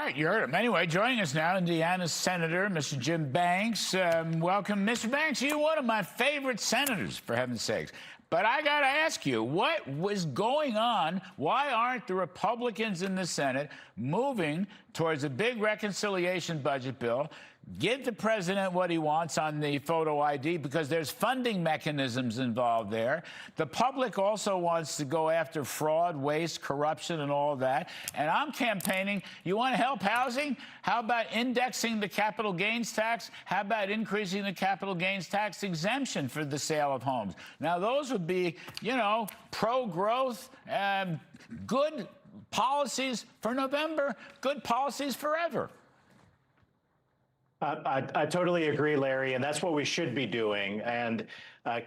right, you heard him. Anyway, joining us now, Indiana Senator Mr. Jim Banks. Welcome, Mr. Banks. You're one of my favorite senators, for heaven's sakes. But I got to ask you, what was going on? Why aren't the Republicans in the Senate moving towards a big reconciliation budget bill? Give the president what he wants on the photo ID, because there's funding mechanisms involved there. The public also wants to go after fraud, waste, corruption, and all that. And I'm campaigning, you want to help housing? How about indexing the capital gains tax? How about increasing the capital gains tax exemption for the sale of homes? Now, those would be, you know, pro-growth, good policies for November, good policies forever. I totally agree, Larry, and that's what we should be doing. And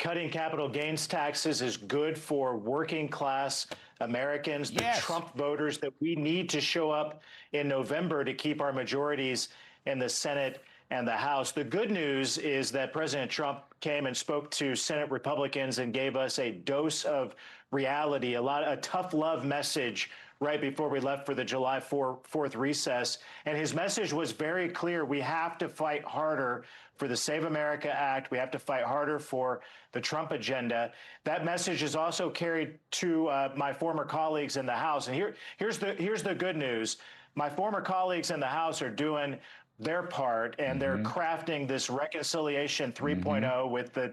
cutting capital gains taxes is good for working class Americans, the Trump voters that we need to show up in November to keep our majorities in the Senate and the House. The good news is that President Trump came and spoke to Senate Republicans and gave us a dose of reality, a tough love message right before we left for the July 4th recess. And his message was very clear. We have to fight harder for the Save America Act. We have to fight harder for the Trump agenda. That message is also carried to my former colleagues in the House. And here's the good news. My former colleagues in the House are doing their part, and they're crafting this reconciliation 3.0 with the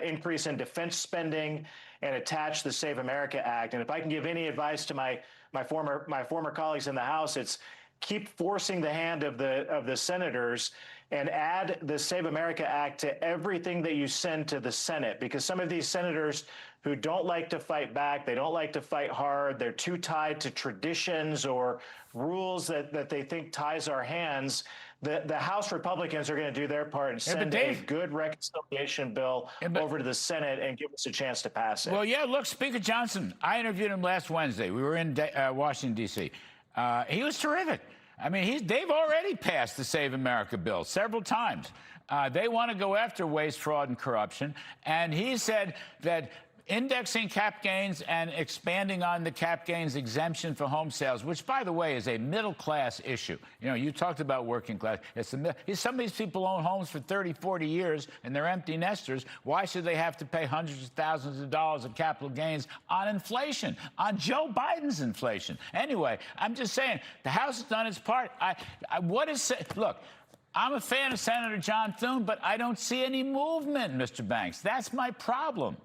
increase in defense spending and attach the Save America Act. And if I can give any advice to my former colleagues in the House, it's keep forcing the hand of the senators and add the Save America Act to everything that you send to the Senate, because some of these senators who don't like to fight back, they don't like to fight hard, they're too tied to traditions or rules that they think ties our hands. The House Republicans are going to do their part and send a good reconciliation bill over to the Senate and give us a chance to pass it. Well, yeah, look, Speaker Johnson, I interviewed him last Wednesday. We were in Washington, D.C. He was terrific. I mean, they've already passed the Save America bill several times. They want to go after waste, fraud, and corruption. And he said that indexing cap gains and expanding on the cap gains exemption for home sales, which, by the way, is a middle-class issue. You know, you talked about working class. Some of these people own homes for 30, 40 years, and they're empty nesters. Why should they have to pay hundreds of thousands of dollars of capital gains on inflation, on Joe Biden's inflation? Anyway, I'm just saying, the House has done its part. Look, I'm a fan of Senator John Thune, but I don't see any movement, Mr. Banks. That's my problem.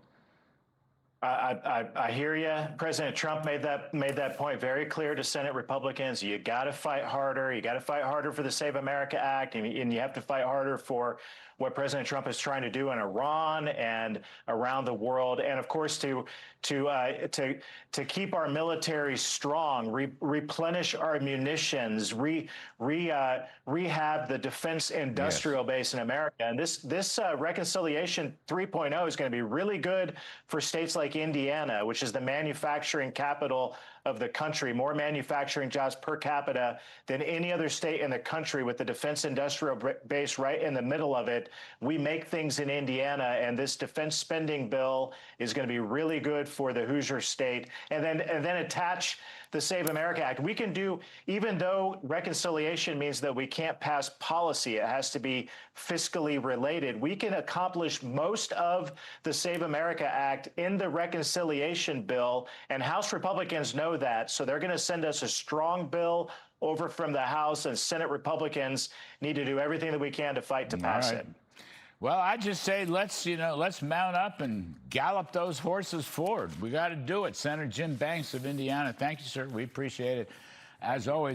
I hear you. President Trump made that point very clear to Senate Republicans. You got to fight harder. You got to fight harder for the Save America Act, and you have to fight harder for what President Trump is trying to do in Iran and around the world, and of course to keep our military strong, replenish our munitions, rehab the defense industrial base in America. And this reconciliation 3.0 is going to be really good for states like Indiana, which is the manufacturing capital of the country, more manufacturing jobs per capita than any other state in the country, with the defense industrial base right in the middle of it. We make things in Indiana, and this defense spending bill is going to be really good for the Hoosier state. And then attach the Save America Act. We can do, even though reconciliation means that we can't pass policy, it has to be fiscally related, we can accomplish most of the Save America Act in the reconciliation bill, and House Republicans know that, so they're going to send us a strong bill over from the House, and Senate Republicans need to do everything that we can to fight to pass it. Well, I just say let's mount up and gallop those horses forward. We got to do it. Senator Jim Banks of Indiana, thank you, sir. We appreciate it, as always.